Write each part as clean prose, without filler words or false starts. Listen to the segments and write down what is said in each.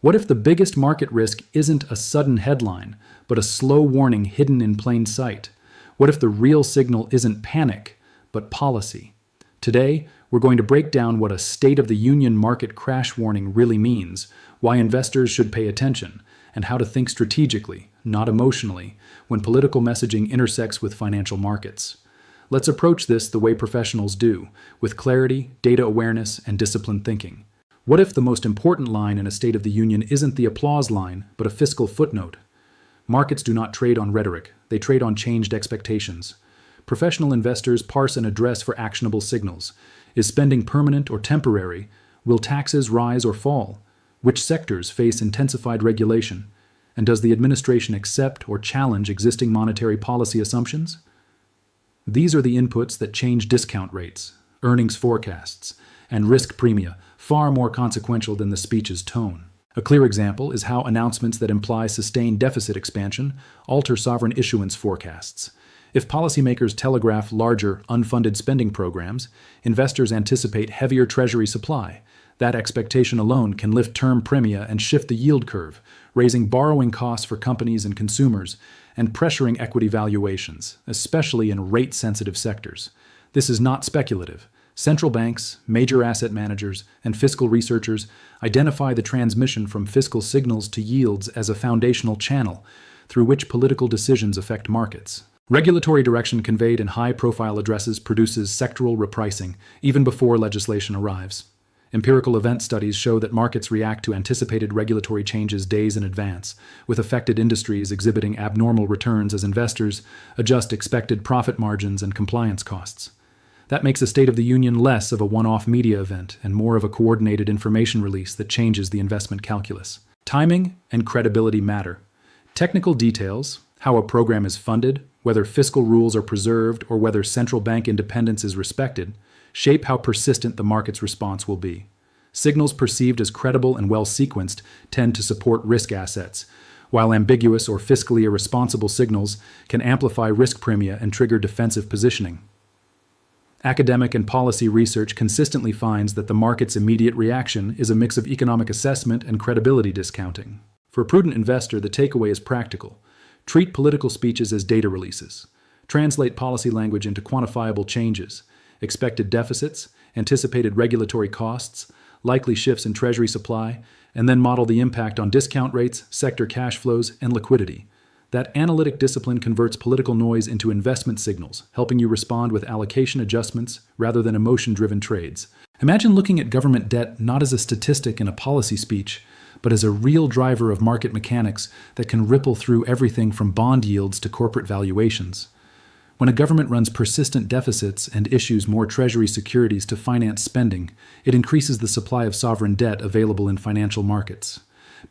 What if the biggest market risk isn't a sudden headline, but a slow warning hidden in plain sight? What if the real signal isn't panic, but policy? Today, we're going to break down what a State of the Union market crash warning really means, why investors should pay attention, and how to think strategically, not emotionally, when political messaging intersects with financial markets. Let's approach this the way professionals do, with clarity, data awareness, and disciplined thinking. What if the most important line in a State of the Union isn't the applause line, but a fiscal footnote? Markets do not trade on rhetoric, they trade on changed expectations. Professional investors parse an address for actionable signals. Is spending permanent or temporary? Will taxes rise or fall? Which sectors face intensified regulation? And does the administration accept or challenge existing monetary policy assumptions? These are the inputs that change discount rates, earnings forecasts, and risk premia, far more consequential than the speech's tone. A clear example is how announcements that imply sustained deficit expansion alter sovereign issuance forecasts. If policymakers telegraph larger, unfunded spending programs, investors anticipate heavier Treasury supply. That expectation alone can lift term premia and shift the yield curve, raising borrowing costs for companies and consumers, and pressuring equity valuations, especially in rate-sensitive sectors. This is not speculative. Central banks, major asset managers, and fiscal researchers identify the transmission from fiscal signals to yields as a foundational channel through which political decisions affect markets. Regulatory direction conveyed in high-profile addresses produces sectoral repricing even before legislation arrives. Empirical event studies show that markets react to anticipated regulatory changes days in advance, with affected industries exhibiting abnormal returns as investors adjust expected profit margins and compliance costs. That makes a State of the Union less of a one-off media event and more of a coordinated information release that changes the investment calculus. Timing and credibility matter. Technical details, how a program is funded, whether fiscal rules are preserved, or whether central bank independence is respected, shape how persistent the market's response will be. Signals perceived as credible and well-sequenced tend to support risk assets, while ambiguous or fiscally irresponsible signals can amplify risk premia and trigger defensive positioning. Academic and policy research consistently finds that the market's immediate reaction is a mix of economic assessment and credibility discounting. For a prudent investor, the takeaway is practical. Treat political speeches as data releases. Translate policy language into quantifiable changes, expected deficits, anticipated regulatory costs, likely shifts in Treasury supply, and then model the impact on discount rates, sector cash flows, and liquidity. That analytic discipline converts political noise into investment signals, helping you respond with allocation adjustments rather than emotion-driven trades. Imagine looking at government debt not as a statistic in a policy speech, but as a real driver of market mechanics that can ripple through everything from bond yields to corporate valuations. When a government runs persistent deficits and issues more Treasury securities to finance spending, it increases the supply of sovereign debt available in financial markets.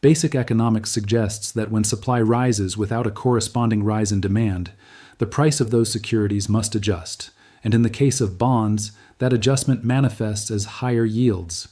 Basic economics suggests that when supply rises without a corresponding rise in demand, the price of those securities must adjust, and in the case of bonds, that adjustment manifests as higher yields.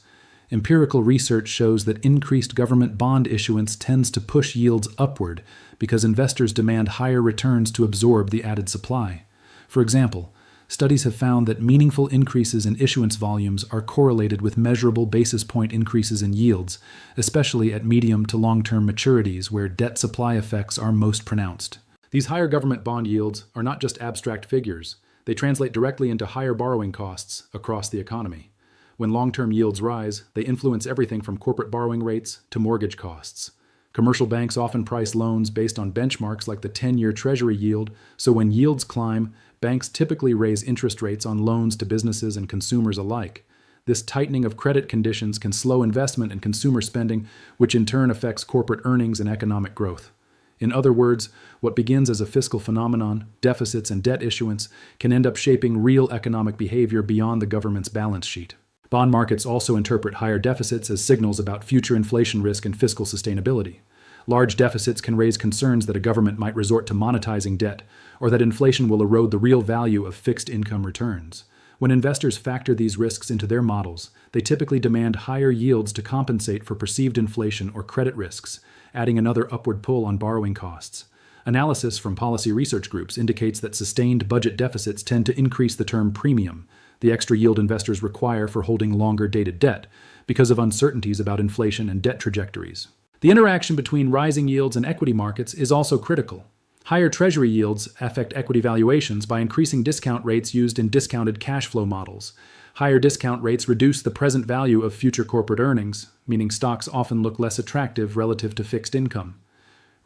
Empirical research shows that increased government bond issuance tends to push yields upward because investors demand higher returns to absorb the added supply. For example, studies have found that meaningful increases in issuance volumes are correlated with measurable basis point increases in yields, especially at medium to long-term maturities where debt supply effects are most pronounced. These higher government bond yields are not just abstract figures. They translate directly into higher borrowing costs across the economy. When long-term yields rise, they influence everything from corporate borrowing rates to mortgage costs. Commercial banks often price loans based on benchmarks like the 10-year Treasury yield, so when yields climb, banks typically raise interest rates on loans to businesses and consumers alike. This tightening of credit conditions can slow investment and consumer spending, which in turn affects corporate earnings and economic growth. In other words, what begins as a fiscal phenomenon, deficits and debt issuance, can end up shaping real economic behavior beyond the government's balance sheet. Bond markets also interpret higher deficits as signals about future inflation risk and fiscal sustainability. Large deficits can raise concerns that a government might resort to monetizing debt, or that inflation will erode the real value of fixed income returns. When investors factor these risks into their models, they typically demand higher yields to compensate for perceived inflation or credit risks, adding another upward pull on borrowing costs. Analysis from policy research groups indicates that sustained budget deficits tend to increase the term premium, the extra yield investors require for holding longer-dated debt, because of uncertainties about inflation and debt trajectories. The interaction between rising yields and equity markets is also critical. Higher Treasury yields affect equity valuations by increasing discount rates used in discounted cash flow models. Higher discount rates reduce the present value of future corporate earnings, meaning stocks often look less attractive relative to fixed income.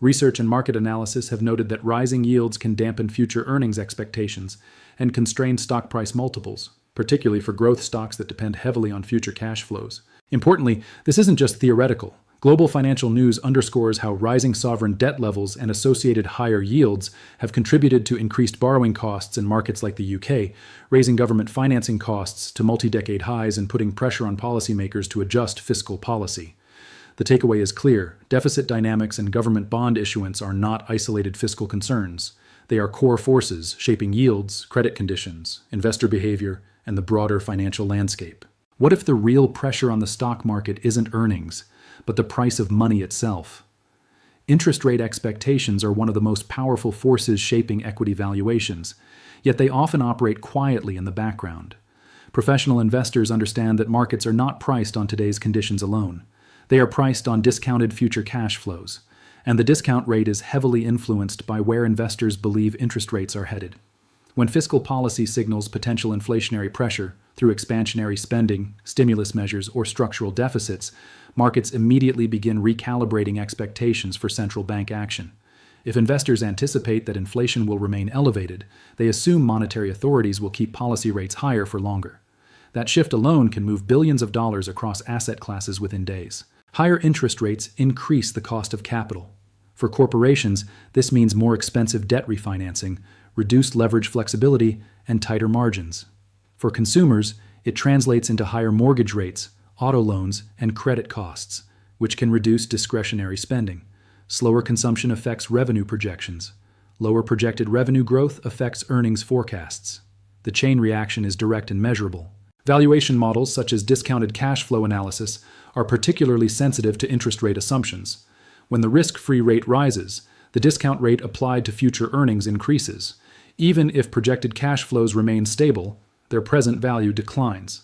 Research and market analysis have noted that rising yields can dampen future earnings expectations and constrain stock price multiples, particularly for growth stocks that depend heavily on future cash flows. Importantly, this isn't just theoretical. Global financial news underscores how rising sovereign debt levels and associated higher yields have contributed to increased borrowing costs in markets like the UK, raising government financing costs to multi-decade highs and putting pressure on policymakers to adjust fiscal policy. The takeaway is clear: deficit dynamics and government bond issuance are not isolated fiscal concerns. They are core forces shaping yields, credit conditions, investor behavior, and the broader financial landscape. What if the real pressure on the stock market isn't earnings, but the price of money itself? Interest rate expectations are one of the most powerful forces shaping equity valuations, yet they often operate quietly in the background. Professional investors understand that markets are not priced on today's conditions alone. They are priced on discounted future cash flows, and the discount rate is heavily influenced by where investors believe interest rates are headed. When fiscal policy signals potential inflationary pressure through expansionary spending, stimulus measures, or structural deficits, markets immediately begin recalibrating expectations for central bank action. If investors anticipate that inflation will remain elevated, they assume monetary authorities will keep policy rates higher for longer. That shift alone can move billions of dollars across asset classes within days. Higher interest rates increase the cost of capital. For corporations, this means more expensive debt refinancing, reduced leverage flexibility, and tighter margins. For consumers, it translates into higher mortgage rates, auto loans, and credit costs, which can reduce discretionary spending. Slower consumption affects revenue projections. Lower projected revenue growth affects earnings forecasts. The chain reaction is direct and measurable. Valuation models such as discounted cash flow analysis are particularly sensitive to interest rate assumptions. When the risk-free rate rises, the discount rate applied to future earnings increases. Even if projected cash flows remain stable, their present value declines.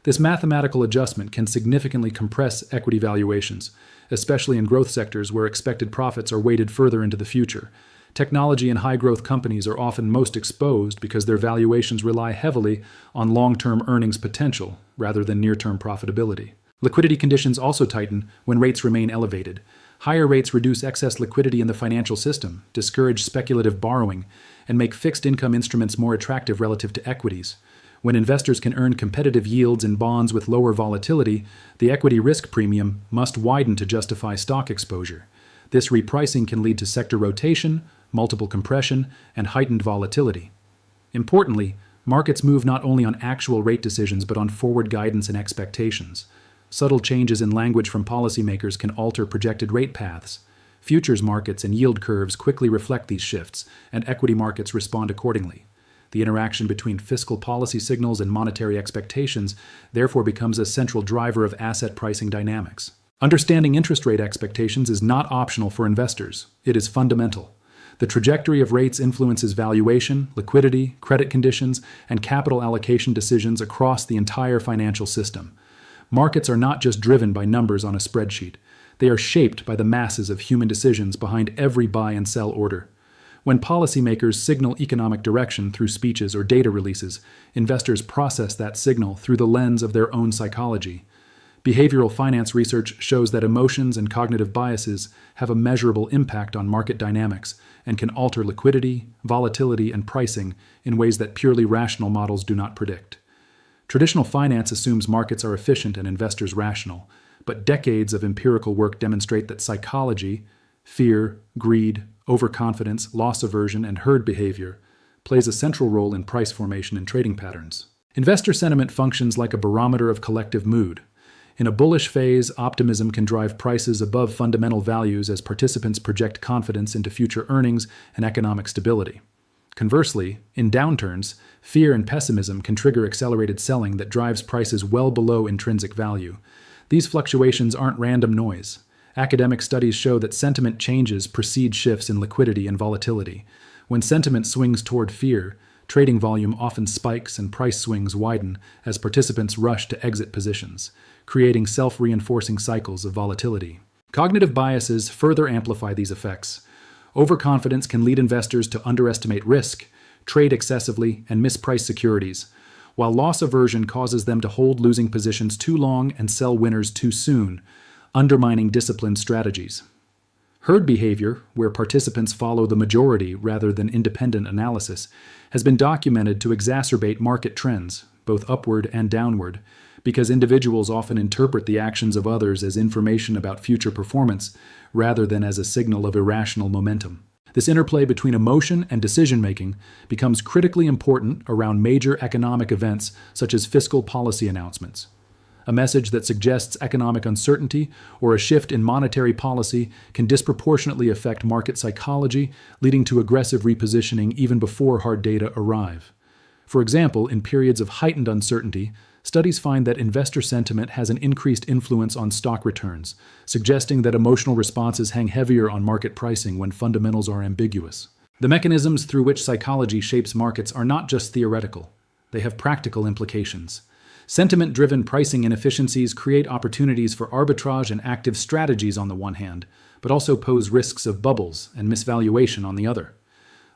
This mathematical adjustment can significantly compress equity valuations, especially in growth sectors where expected profits are weighted further into the future. Technology and high-growth companies are often most exposed because their valuations rely heavily on long-term earnings potential rather than near-term profitability. Liquidity conditions also tighten when rates remain elevated. Higher rates reduce excess liquidity in the financial system, discourage speculative borrowing, and make fixed income instruments more attractive relative to equities. When investors can earn competitive yields in bonds with lower volatility, the equity risk premium must widen to justify stock exposure. This repricing can lead to sector rotation, multiple compression, and heightened volatility. Importantly, markets move not only on actual rate decisions but on forward guidance and expectations. Subtle changes in language from policymakers can alter projected rate paths. Futures markets and yield curves quickly reflect these shifts, and equity markets respond accordingly. The interaction between fiscal policy signals and monetary expectations therefore becomes a central driver of asset pricing dynamics. Understanding interest rate expectations is not optional for investors. It is fundamental. The trajectory of rates influences valuation, liquidity, credit conditions, and capital allocation decisions across the entire financial system. Markets are not just driven by numbers on a spreadsheet. They are shaped by the masses of human decisions behind every buy and sell order. When policymakers signal economic direction through speeches or data releases, investors process that signal through the lens of their own psychology. Behavioral finance research shows that emotions and cognitive biases have a measurable impact on market dynamics and can alter liquidity, volatility, and pricing in ways that purely rational models do not predict. Traditional finance assumes markets are efficient and investors rational, but decades of empirical work demonstrate that psychology, fear, greed, overconfidence, loss aversion, and herd behavior plays a central role in price formation and trading patterns. Investor sentiment functions like a barometer of collective mood. In a bullish phase, optimism can drive prices above fundamental values as participants project confidence into future earnings and economic stability. Conversely, in downturns, fear and pessimism can trigger accelerated selling that drives prices well below intrinsic value. These fluctuations aren't random noise. Academic studies show that sentiment changes precede shifts in liquidity and volatility. When sentiment swings toward fear, trading volume often spikes and price swings widen as participants rush to exit positions, creating self-reinforcing cycles of volatility. Cognitive biases further amplify these effects. Overconfidence can lead investors to underestimate risk, trade excessively, and misprice securities, while loss aversion causes them to hold losing positions too long and sell winners too soon, undermining disciplined strategies. Herd behavior, where participants follow the majority rather than independent analysis, has been documented to exacerbate market trends, both upward and downward, because individuals often interpret the actions of others as information about future performance rather than as a signal of irrational momentum. This interplay between emotion and decision-making becomes critically important around major economic events such as fiscal policy announcements. A message that suggests economic uncertainty or a shift in monetary policy can disproportionately affect market psychology, leading to aggressive repositioning even before hard data arrive. For example, in periods of heightened uncertainty, studies find that investor sentiment has an increased influence on stock returns, suggesting that emotional responses hang heavier on market pricing when fundamentals are ambiguous. The mechanisms through which psychology shapes markets are not just theoretical. They have practical implications. Sentiment-driven pricing inefficiencies create opportunities for arbitrage and active strategies on the one hand, but also pose risks of bubbles and misvaluation on the other.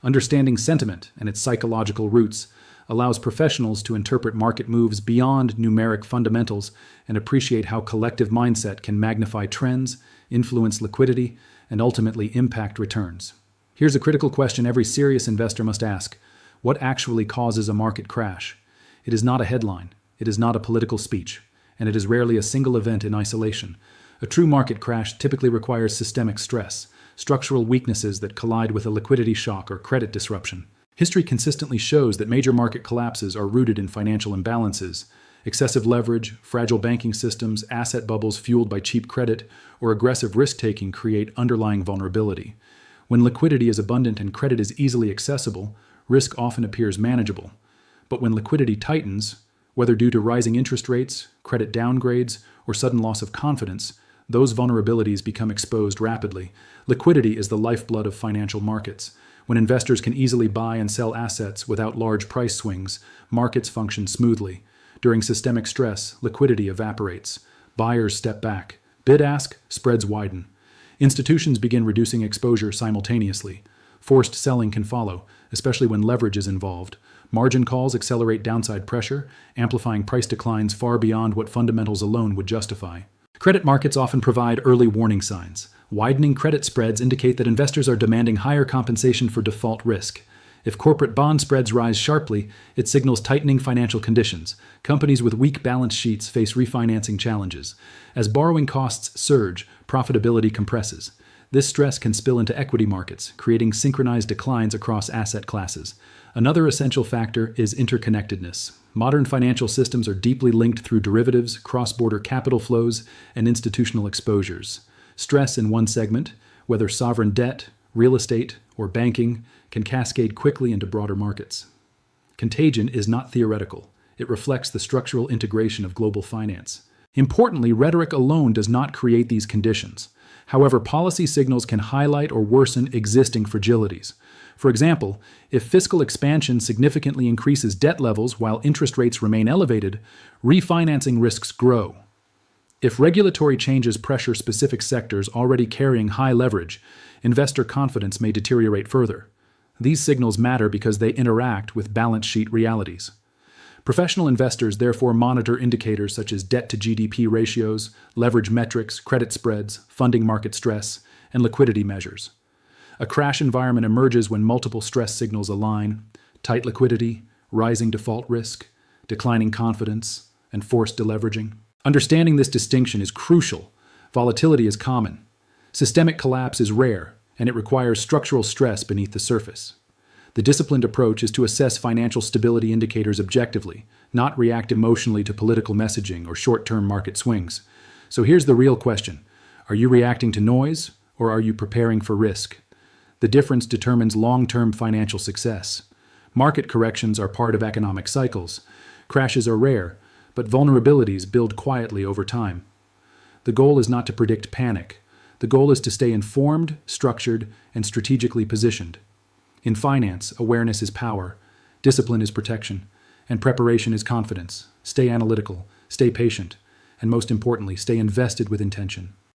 Understanding sentiment and its psychological roots allows professionals to interpret market moves beyond numeric fundamentals and appreciate how collective mindset can magnify trends, influence liquidity, and ultimately impact returns. Here's a critical question every serious investor must ask. What actually causes a market crash? It is not a headline. It is not a political speech, and it is rarely a single event in isolation. A true market crash typically requires systemic stress, structural weaknesses that collide with a liquidity shock or credit disruption. History consistently shows that major market collapses are rooted in financial imbalances. Excessive leverage, fragile banking systems, asset bubbles fueled by cheap credit, or aggressive risk-taking create underlying vulnerability. When liquidity is abundant and credit is easily accessible, risk often appears manageable. But when liquidity tightens, whether due to rising interest rates, credit downgrades, or sudden loss of confidence, those vulnerabilities become exposed rapidly. Liquidity is the lifeblood of financial markets. When investors can easily buy and sell assets without large price swings, markets function smoothly. During systemic stress, liquidity evaporates. Buyers step back. Bid-ask spreads widen. Institutions begin reducing exposure simultaneously. Forced selling can follow, especially when leverage is involved. Margin calls accelerate downside pressure, amplifying price declines far beyond what fundamentals alone would justify. Credit markets often provide early warning signs. Widening credit spreads indicate that investors are demanding higher compensation for default risk. If corporate bond spreads rise sharply, it signals tightening financial conditions. Companies with weak balance sheets face refinancing challenges. As borrowing costs surge, profitability compresses. This stress can spill into equity markets, creating synchronized declines across asset classes. Another essential factor is interconnectedness. Modern financial systems are deeply linked through derivatives, cross-border capital flows, and institutional exposures. Stress in one segment, whether sovereign debt, real estate, or banking, can cascade quickly into broader markets. Contagion is not theoretical. It reflects the structural integration of global finance. Importantly, rhetoric alone does not create these conditions. However, policy signals can highlight or worsen existing fragilities. For example, if fiscal expansion significantly increases debt levels while interest rates remain elevated, refinancing risks grow. If regulatory changes pressure specific sectors already carrying high leverage, investor confidence may deteriorate further. These signals matter because they interact with balance sheet realities. Professional investors therefore monitor indicators such as debt-to-GDP ratios, leverage metrics, credit spreads, funding market stress, and liquidity measures. A crash environment emerges when multiple stress signals align: tight liquidity, rising default risk, declining confidence, and forced deleveraging. Understanding this distinction is crucial. Volatility is common. Systemic collapse is rare, and it requires structural stress beneath the surface. The disciplined approach is to assess financial stability indicators objectively, not react emotionally to political messaging or short-term market swings. So here's the real question. Are you reacting to noise, or are you preparing for risk? The difference determines long-term financial success. Market corrections are part of economic cycles. Crashes are rare, but vulnerabilities build quietly over time. The goal is not to predict panic. The goal is to stay informed, structured, and strategically positioned. In finance, awareness is power, discipline is protection, and preparation is confidence. Stay analytical, stay patient, and most importantly, stay invested with intention.